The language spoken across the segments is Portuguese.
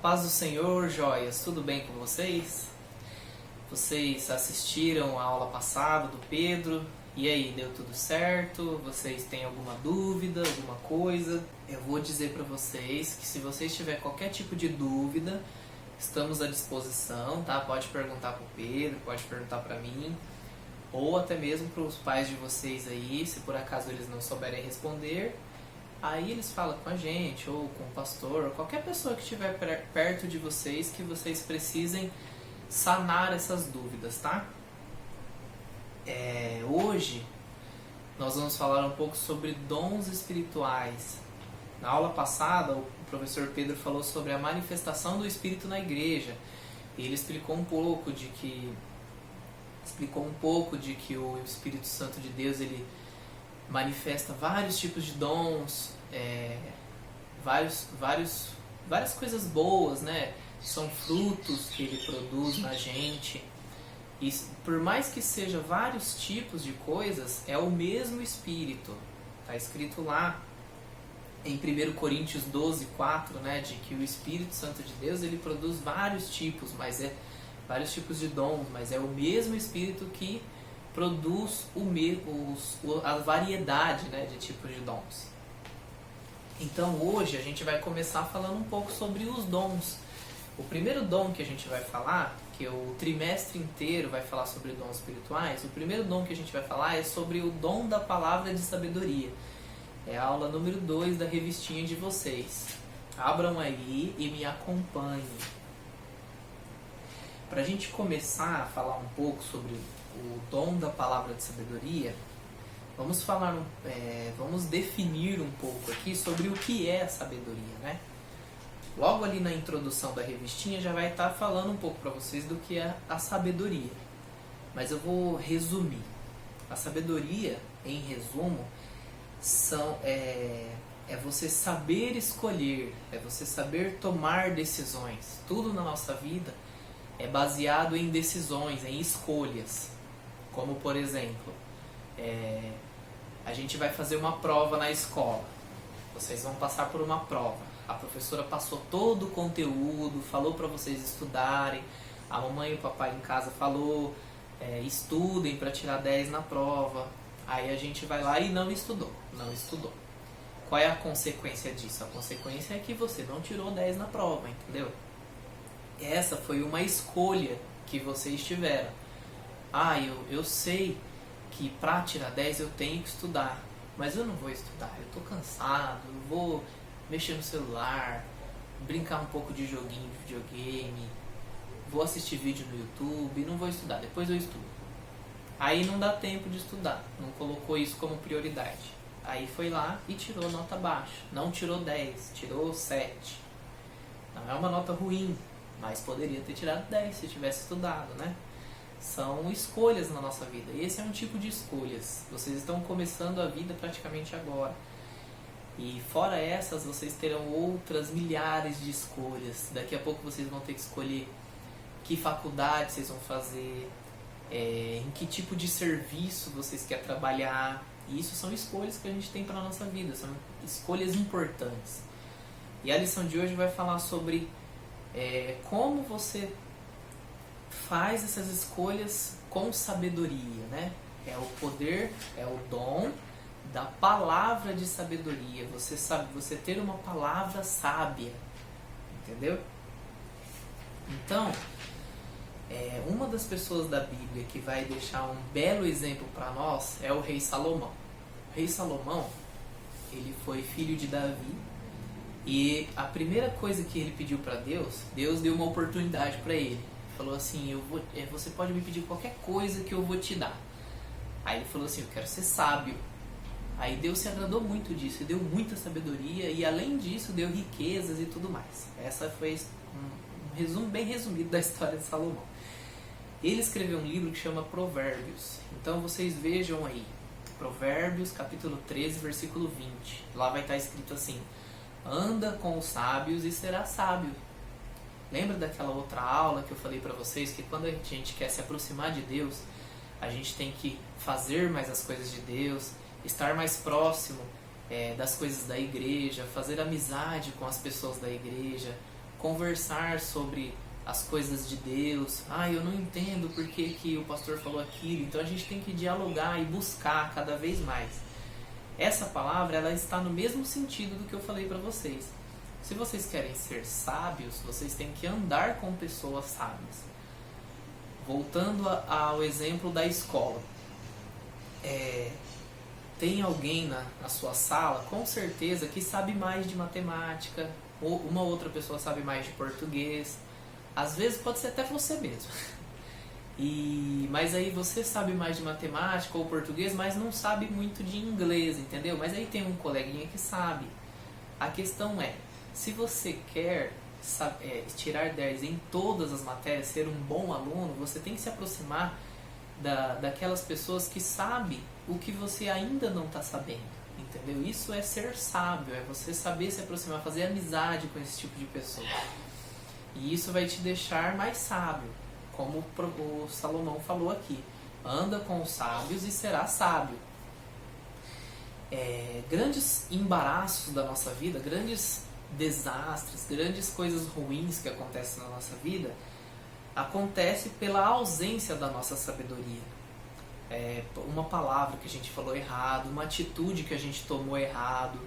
paz do Senhor, joias, tudo bem com vocês? Vocês assistiram a aula passada do Pedro? E aí, deu tudo certo? Vocês têm alguma dúvida, alguma coisa? Eu vou dizer para vocês que se vocês tiverem qualquer tipo de dúvida, estamos à disposição, tá? Pode perguntar pro Pedro, pode perguntar para mim, ou até mesmo para os pais de vocês aí, se por acaso eles não souberem responder. Aí eles falam com a gente, ou com o pastor, ou qualquer pessoa que estiver perto de vocês, que vocês precisem sanar essas dúvidas, tá? Hoje nós vamos falar um pouco sobre dons espirituais. Na aula passada, o professor Pedro falou sobre a manifestação do Espírito na igreja. E ele explicou um pouco de que o Espírito Santo de Deus, ele manifesta vários tipos de dons, várias coisas boas, né? São frutos que ele produz na gente. E por mais que seja vários tipos de coisas, é o mesmo Espírito. Está escrito lá em 1 Coríntios 12:4, né? De que o Espírito Santo de Deus, ele produz vários tipos, vários tipos de dons, mas é o mesmo Espírito que produz a variedade, né, de tipos de dons. Então hoje a gente vai começar falando um pouco sobre os dons. O primeiro dom que a gente vai falar, que o trimestre inteiro vai falar sobre dons espirituais, o primeiro dom que a gente vai falar é sobre o dom da palavra de sabedoria. É a aula número 2 da revistinha de vocês. Abram aí e me acompanhem. Para a gente começar a falar um pouco sobre o dom da palavra de sabedoria, vamos definir um pouco aqui sobre o que é a sabedoria, né? Logo ali na introdução da revistinha já vai estar falando um pouco para vocês do que é a sabedoria. Mas eu vou resumir. A sabedoria, em resumo, é você saber escolher, é você saber tomar decisões. Tudo na nossa vida é baseado em decisões, em escolhas. Como, por exemplo, a gente vai fazer uma prova na escola. Vocês vão passar por uma prova. A professora passou todo o conteúdo, falou para vocês estudarem. A mamãe e o papai em casa falou, estudem para tirar 10 na prova. Aí a gente vai lá e não estudou. Qual é a consequência disso? A consequência é que você não tirou 10 na prova, entendeu? Essa foi uma escolha que vocês tiveram. Eu sei que para tirar 10 eu tenho que estudar, mas eu não vou estudar, eu estou cansado, eu vou mexer no celular, brincar um pouco de joguinho de videogame, vou assistir vídeo no YouTube, não vou estudar, depois eu estudo. Aí não dá tempo de estudar, não colocou isso como prioridade. Aí foi lá e tirou nota baixa, não tirou 10, tirou 7. Não é uma nota ruim, mas poderia ter tirado 10 se tivesse estudado, né? São escolhas na nossa vida. Esse é um tipo de escolhas. Vocês estão começando a vida praticamente agora. E fora essas, vocês terão outras milhares de escolhas. Daqui a pouco vocês vão ter que escolher que faculdade vocês vão fazer, em que tipo de serviço vocês querem trabalhar. E isso são escolhas que a gente tem para a nossa vida. São escolhas importantes. E a lição de hoje vai falar sobre como você faz essas escolhas com sabedoria, né? É o poder, é o dom da palavra de sabedoria. Você ter uma palavra sábia, entendeu? Então, uma das pessoas da Bíblia que vai deixar um belo exemplo para nós é o rei Salomão. O rei Salomão, ele foi filho de Davi. E a primeira coisa que ele pediu para Deus deu uma oportunidade para ele. Falou assim, você pode me pedir qualquer coisa que eu vou te dar. Aí ele falou assim, eu quero ser sábio. Aí Deus se agradou muito disso, deu muita sabedoria e além disso deu riquezas e tudo mais. Essa foi um resumo bem resumido da história de Salomão. Ele escreveu um livro que chama Provérbios. Então vocês vejam aí, Provérbios capítulo 13, versículo 20. Lá vai estar escrito assim, anda com os sábios e será sábio. Lembra daquela outra aula que eu falei para vocês que quando a gente quer se aproximar de Deus, a gente tem que fazer mais as coisas de Deus, estar mais próximo das coisas da igreja, fazer amizade com as pessoas da igreja, conversar sobre as coisas de Deus. Eu não entendo por que o pastor falou aquilo. Então a gente tem que dialogar e buscar cada vez mais. Essa palavra, ela está no mesmo sentido do que eu falei para vocês. Se vocês querem ser sábios, vocês têm que andar com pessoas sábias. Voltando ao exemplo da escola. Tem alguém na sua sala, com certeza, que sabe mais de matemática, ou uma outra pessoa sabe mais de português. Às vezes pode ser até você mesmo. Mas aí você sabe mais de matemática ou português, mas não sabe muito de inglês, entendeu? Mas aí tem um coleguinha que sabe. A questão é, se você quer tirar 10 em todas as matérias, ser um bom aluno, você tem que se aproximar daquelas pessoas que sabem o que você ainda não está sabendo, entendeu? Isso é ser sábio, é você saber se aproximar, fazer amizade com esse tipo de pessoa. E isso vai te deixar mais sábio, como o Salomão falou aqui. Anda com os sábios e será sábio. Grandes embaraços da nossa vida, grandes desastres, grandes coisas ruins que acontecem na nossa vida, acontece pela ausência da nossa sabedoria. Uma palavra que a gente falou errado, uma atitude que a gente tomou errado.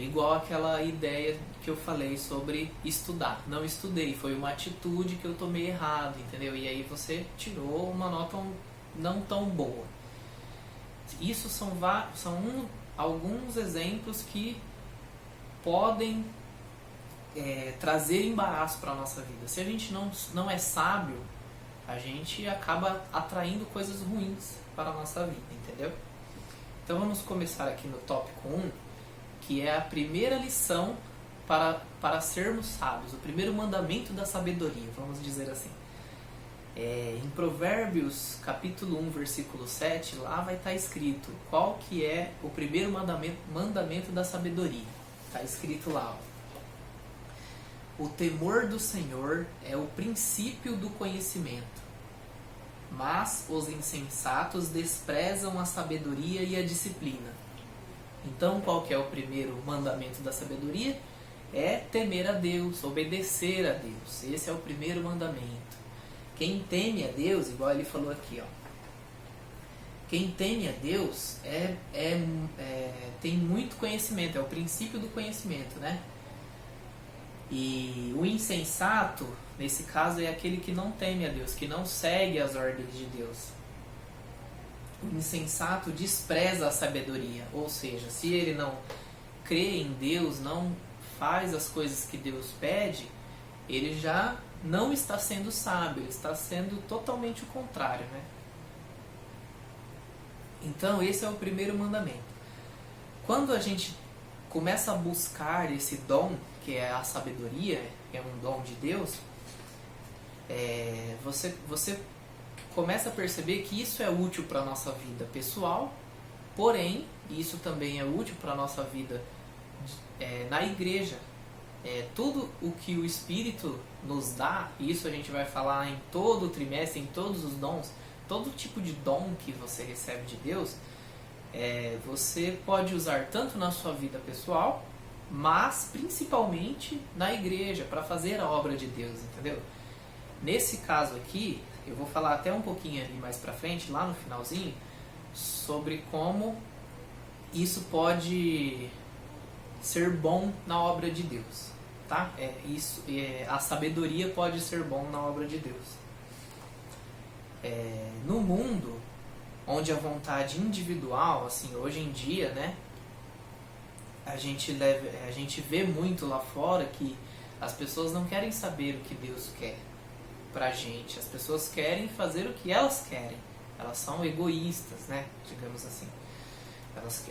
Igual aquela ideia que eu falei sobre estudar. Não estudei, foi uma atitude que eu tomei errado, entendeu? E aí você tirou uma nota não tão boa. Isso são alguns exemplos que podem trazer embaraço para a nossa vida. Se a gente não é sábio, a gente acaba atraindo coisas ruins para a nossa vida, entendeu? Então vamos começar aqui no tópico 1, que é a primeira lição para sermos sábios, o primeiro mandamento da sabedoria, vamos dizer assim. Em Provérbios capítulo 1, versículo 7, lá vai estar escrito qual que é o primeiro mandamento da sabedoria. Está escrito lá, o temor do Senhor é o princípio do conhecimento, mas os insensatos desprezam a sabedoria e a disciplina. Então, qual que é o primeiro mandamento da sabedoria? É temer a Deus, obedecer a Deus. Esse é o primeiro mandamento. Quem teme a Deus, igual ele falou aqui, quem teme a Deus tem muito conhecimento, é o princípio do conhecimento, né? E o insensato, nesse caso, é aquele que não teme a Deus, que não segue as ordens de Deus. O insensato despreza a sabedoria, ou seja, se ele não crê em Deus, não faz as coisas que Deus pede, ele já não está sendo sábio, ele está sendo totalmente o contrário, né? Então esse é o primeiro mandamento. Quando a gente começa a buscar esse dom, que é a sabedoria, que é um dom de Deus, você começa a perceber que isso é útil para a nossa vida pessoal, porém, isso também é útil para a nossa vida na igreja. Tudo o que o Espírito nos dá, isso a gente vai falar em todo o trimestre, em todos os dons, todo tipo de dom que você recebe de Deus, você pode usar tanto na sua vida pessoal, mas principalmente na igreja, para fazer a obra de Deus, entendeu? Nesse caso aqui, eu vou falar até um pouquinho ali mais pra frente, lá no finalzinho, sobre como isso pode ser bom na obra de Deus, tá? A sabedoria pode ser bom na obra de Deus. No mundo onde a vontade individual, assim, hoje em dia, né, a gente vê muito lá fora que as pessoas não querem saber o que Deus quer pra gente. As pessoas querem fazer o que elas querem. Elas são egoístas, né, digamos assim.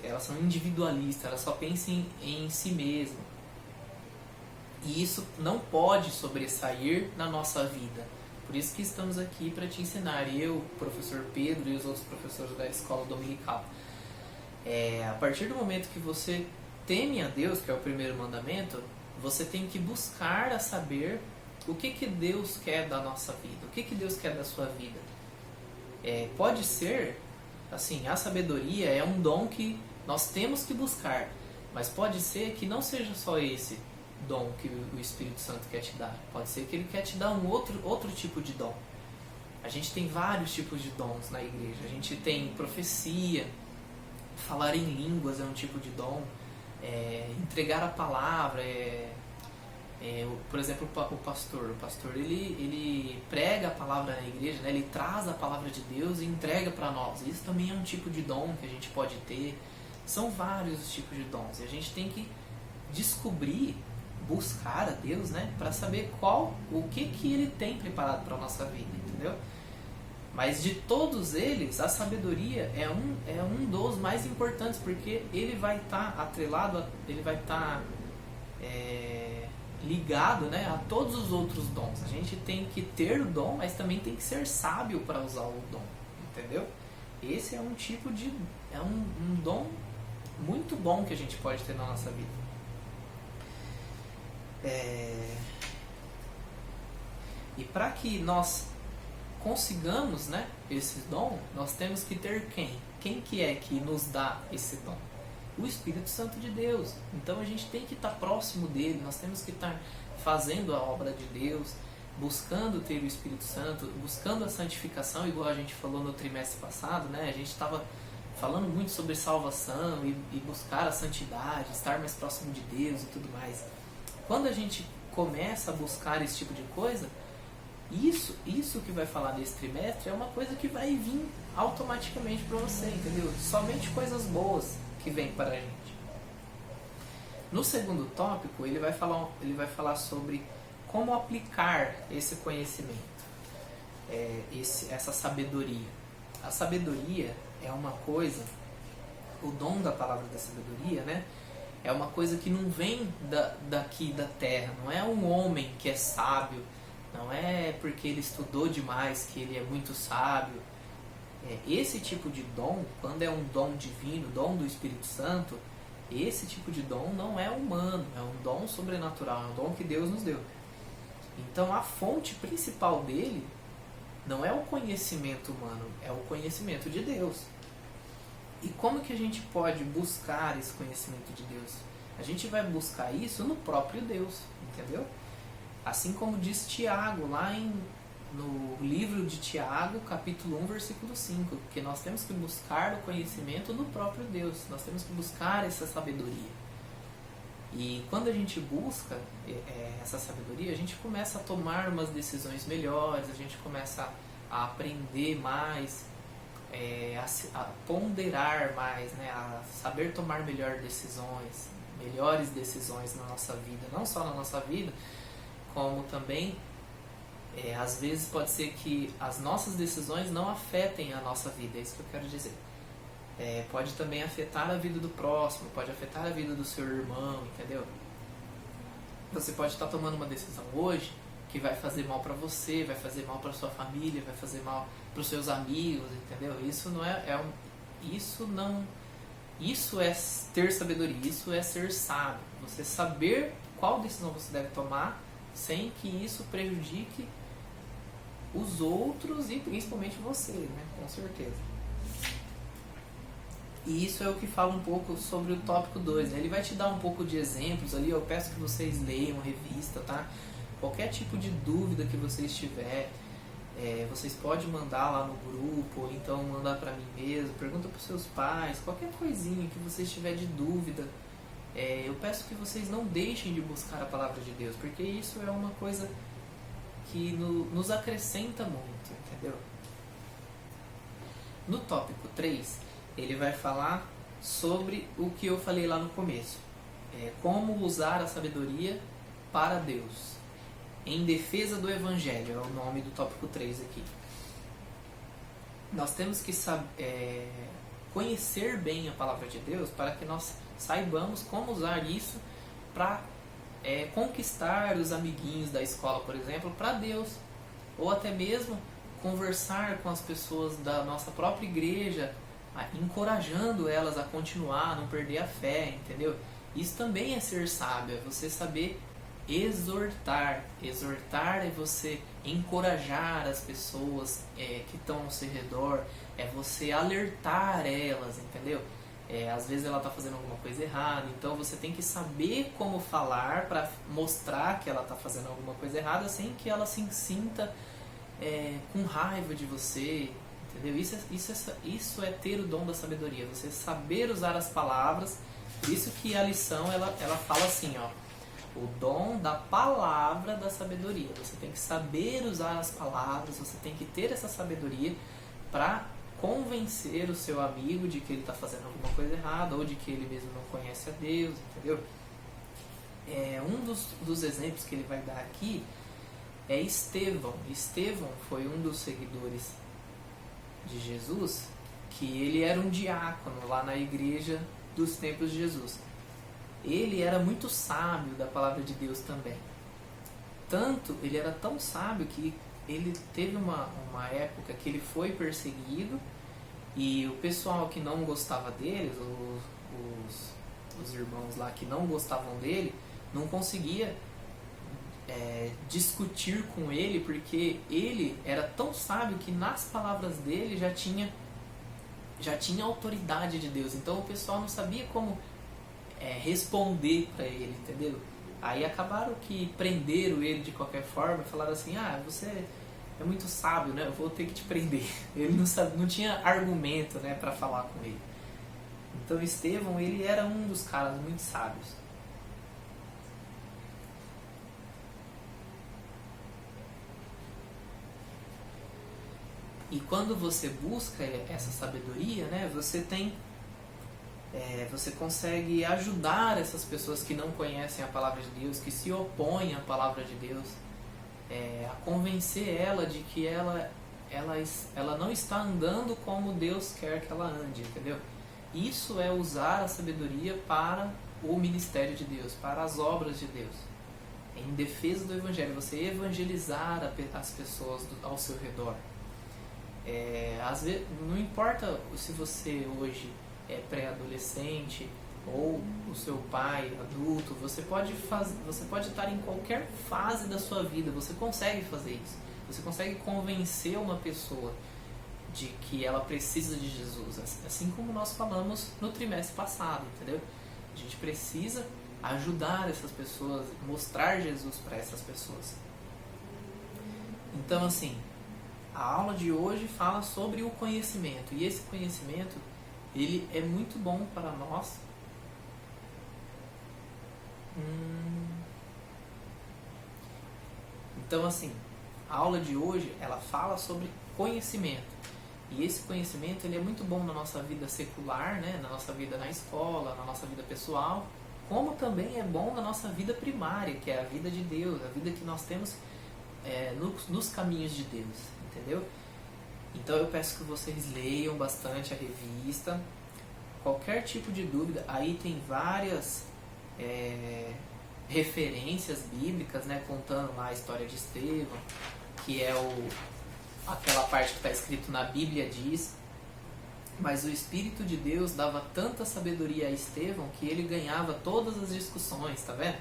Elas são individualistas, elas só pensam em si mesmas. E isso não pode sobressair na nossa vida. Por isso que estamos aqui para te ensinar, eu, o professor Pedro e os outros professores da escola dominical. A partir do momento que você teme a Deus, que é o primeiro mandamento, você tem que buscar a saber o que Deus quer da nossa vida, o que Deus quer da sua vida. Pode ser, assim, a sabedoria é um dom que nós temos que buscar, mas pode ser que não seja só esse dom que o Espírito Santo quer te dar. Pode ser que ele quer te dar um outro tipo de dom. A gente tem vários tipos de dons na igreja. A gente tem profecia, falar em línguas é um tipo de dom, entregar a palavra, por exemplo, o pastor ele prega a palavra na igreja, né? Ele traz a palavra de Deus e entrega para nós. Isso também é um tipo de dom que a gente pode ter. São vários os tipos de dons e a gente tem que descobrir, buscar a Deus, né? Para saber o que ele tem preparado para a nossa vida, entendeu? Mas de todos eles, a sabedoria é um dos mais importantes, porque ele vai estar atrelado, ele vai estar ligado, né, a todos os outros dons. A gente tem que ter o dom, mas também tem que ser sábio para usar o dom, entendeu? Esse é um tipo de... é um dom muito bom que a gente pode ter na nossa vida. E para que nós consigamos, né, esse dom, nós temos que ter quem? Quem que é que nos dá esse dom? O Espírito Santo de Deus. Então a gente tem que estar próximo dele, nós temos que estar fazendo a obra de Deus, buscando ter o Espírito Santo, buscando a santificação, igual a gente falou no trimestre passado, né? A gente estava falando muito sobre salvação e buscar a santidade, estar mais próximo de Deus e tudo mais. Quando a gente começa a buscar esse tipo de coisa, isso que vai falar nesse trimestre é uma coisa que vai vir automaticamente para você, entendeu? Somente coisas boas que vêm para a gente. No segundo tópico, ele vai falar sobre como aplicar esse conhecimento, essa sabedoria. A sabedoria é uma coisa, o dom da palavra da sabedoria, né? É uma coisa que não vem daqui da terra, não é um homem que é sábio, não é porque ele estudou demais que ele é muito sábio. Esse tipo de dom, quando é um dom divino, dom do Espírito Santo, esse tipo de dom não é humano, é um dom sobrenatural, é um dom que Deus nos deu. Então a fonte principal dele não é o conhecimento humano, é o conhecimento de Deus. E como que a gente pode buscar esse conhecimento de Deus? A gente vai buscar isso no próprio Deus, entendeu? Assim como diz Tiago, lá no livro de Tiago, capítulo 1, versículo 5, que nós temos que buscar o conhecimento no próprio Deus, nós temos que buscar essa sabedoria. E quando a gente busca essa sabedoria, a gente começa a tomar umas decisões melhores, a gente começa a aprender mais, a ponderar mais, né? A saber tomar melhores decisões na nossa vida, não só na nossa vida, como também, às vezes pode ser que as nossas decisões não afetem a nossa vida, é isso que eu quero dizer. Pode também afetar a vida do próximo, pode afetar a vida do seu irmão, entendeu? Você pode estar tomando uma decisão hoje que vai fazer mal para você, vai fazer mal para sua família, vai fazer mal para os seus amigos, entendeu? Isso é ter sabedoria, isso é ser sábio. Você saber qual decisão você deve tomar sem que isso prejudique os outros e principalmente você, né? Com certeza. E isso é o que fala um pouco sobre o tópico 2, né? Ele vai te dar um pouco de exemplos ali, eu peço que vocês leiam a revista, tá? Qualquer tipo de dúvida que vocês tiverem, vocês podem mandar lá no grupo, ou então mandar para mim mesmo, pergunta para os seus pais, qualquer coisinha que vocês tiverem de dúvida. Eu peço que vocês não deixem de buscar a palavra de Deus, porque isso é uma coisa que nos acrescenta muito, entendeu? No tópico 3, ele vai falar sobre o que eu falei lá no começo. Como usar a sabedoria para Deus. Em defesa do Evangelho, é o nome do tópico 3 aqui. Nós temos que conhecer bem a palavra de Deus para que nós saibamos como usar isso para conquistar os amiguinhos da escola, por exemplo, para Deus. Ou até mesmo conversar com as pessoas da nossa própria igreja, encorajando elas a continuar, a não perder a fé, entendeu? Isso também é ser sábio, é você saber exortar. Exortar é você encorajar as pessoas que estão ao seu redor, é você alertar elas, entendeu? Às vezes ela está fazendo alguma coisa errada, então você tem que saber como falar para mostrar que ela está fazendo alguma coisa errada sem que ela se sinta com raiva de você, entendeu? Isso é ter o dom da sabedoria, você saber usar as palavras. Por isso que a lição ela fala assim, ó, o dom da palavra da sabedoria. Você tem que saber usar as palavras, você tem que ter essa sabedoria para convencer o seu amigo de que ele está fazendo alguma coisa errada ou de que ele mesmo não conhece a Deus, entendeu? Um dos exemplos que ele vai dar aqui é Estevão. Estevão foi um dos seguidores de Jesus, que ele era um diácono lá na igreja dos tempos de Jesus. Ele era muito sábio da palavra de Deus também. Tanto, ele era tão sábio que ele teve uma época que ele foi perseguido e o pessoal que não gostava dele, os irmãos lá que não gostavam dele, não conseguia discutir com ele, porque ele era tão sábio que nas palavras dele já tinha autoridade de Deus. Então o pessoal não sabia como responder para ele, entendeu? Aí acabaram que prenderam ele de qualquer forma e falaram assim, você é muito sábio, né? Eu vou ter que te prender. Ele não tinha argumento, né, para falar com ele. Então Estevão, ele era um dos caras muito sábios. E quando você busca essa sabedoria, né, você consegue ajudar essas pessoas que não conhecem a palavra de Deus, que se opõem à palavra de Deus, a convencer ela de que ela não está andando como Deus quer que ela ande, entendeu? Isso é usar a sabedoria para o ministério de Deus, para as obras de Deus, em defesa do Evangelho, você evangelizar as pessoas ao seu redor. Às vezes, não importa se você hoje é pré-adolescente ou o seu pai adulto, você pode estar em qualquer fase da sua vida, você consegue fazer isso. Você consegue convencer uma pessoa de que ela precisa de Jesus, assim como nós falamos no trimestre passado, entendeu? A gente precisa ajudar essas pessoas, mostrar Jesus para essas pessoas. Então, assim, a aula de hoje fala sobre o conhecimento, e esse conhecimento ele é muito bom para nós. Então, assim, a aula de hoje ela fala sobre conhecimento, e esse conhecimento ele é muito bom na nossa vida secular, né? Na nossa vida na escola, na nossa vida pessoal, como também é bom na nossa vida primária, que é a vida de Deus, a vida que nós temos nos caminhos de Deus, entendeu? Então eu peço que vocês leiam bastante a revista. Qualquer tipo de dúvida, aí tem várias referências bíblicas, né, contando lá a história de Estevão, que é aquela parte que está escrito na Bíblia diz, mas o Espírito de Deus dava tanta sabedoria a Estevão que ele ganhava todas as discussões, tá vendo?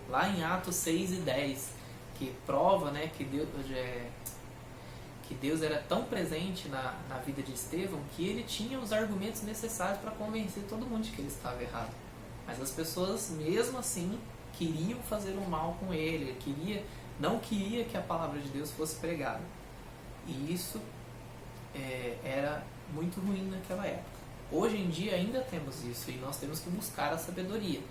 Lá em Atos 6 e 10, que prova, né, que Deus era tão presente na vida de Estevão que ele tinha os argumentos necessários para convencer todo mundo de que ele estava errado. Mas as pessoas, mesmo assim, queriam fazer o mal com ele, não queria que a palavra de Deus fosse pregada. E isso era muito ruim naquela época. Hoje em dia ainda temos isso e nós temos que buscar a sabedoria.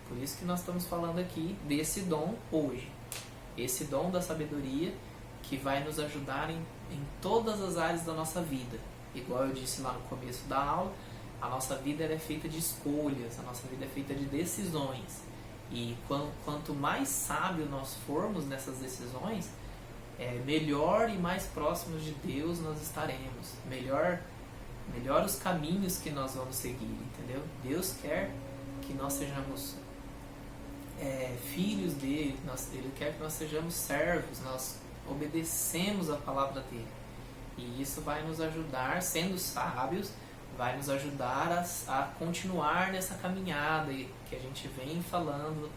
Por isso que nós estamos falando aqui desse dom hoje. Esse dom da sabedoria que vai nos ajudar em todas as áreas da nossa vida. Igual eu disse lá no começo da aula, a nossa vida é feita de escolhas, a nossa vida é feita de decisões. E quanto mais sábio nós formos nessas decisões, melhor e mais próximos de Deus nós estaremos. Melhor os caminhos que nós vamos seguir, entendeu? Deus quer que nós sejamos filhos dele, ele quer que nós sejamos servos, nós obedecemos a palavra dele. E isso vai nos ajudar, sendo sábios, vai nos ajudar a continuar nessa caminhada que a gente vem falando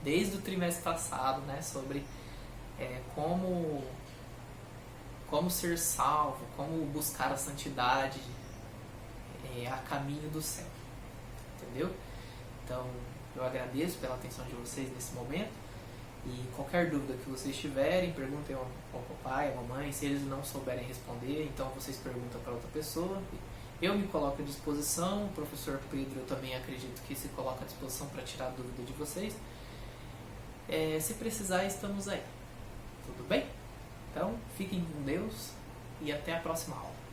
desde o trimestre passado, né, sobre como ser salvo, como buscar a santidade a caminho do céu. entendeu? Então, eu agradeço pela atenção de vocês nesse momento. E qualquer dúvida que vocês tiverem, perguntem ao papai, à mamãe. Se eles não souberem responder, então vocês perguntam para outra pessoa. Eu me coloco à disposição, o professor Pedro eu também acredito que se coloca à disposição para tirar a dúvida de vocês. Se precisar, estamos aí. Tudo bem? Então, fiquem com Deus e até a próxima aula.